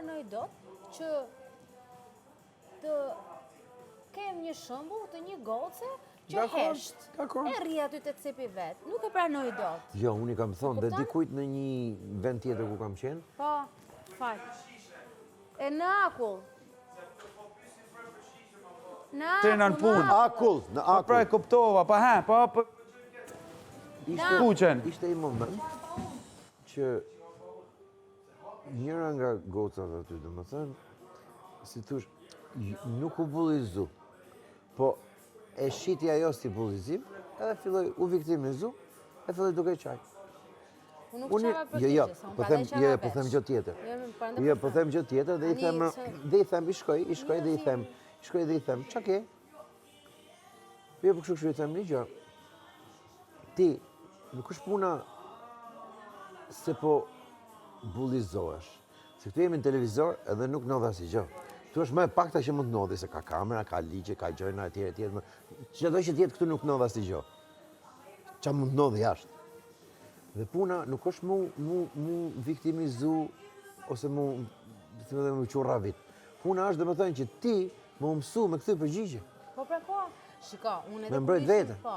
pranoj dot që të kem një shembull të një goce që hesht. E rri aty te cepi vet. Nuk e pranoj dot. Jo, unë i kam thonë dhe dikujt në një vend tjetër ku kam qenë. Po, fal. E në akull. Në punë. Akull, në Po pra e akull. kuptova, po Ishte i moment që njëra nga gocat aty, dhe më thënë, si thush, nuk u bullizu, po e shiti ajo si bullizim, edhe filloj u viktimizu, e filloj duke qaj. Unë nuk qava për të Jo, gjithë, po them gjë tjetër. Jo, po them gjë tjetër dhe i them, i shkoj dhe i them, qa ke? Jo, për kështu i them një gjë. Ti, nuk është puna se po bullizohesh. Se këtu jemi në televizor edhe nuk ndodh asnjë gjë. Tu është më e pakta që mund të ndodhi, se ka kamera, ka ligje, ka gjëra etj. Çdo që tjetë këtu nuk ndodh asnjë gjë. Qa mund të ndodhi jashtë. Dhe puna nuk është mu viktimizu ose mu qurravit. Puna është domethënë që ti më mësu me këtë përgjigje. Po pra ko, shiko, unë Me mbrojt veten.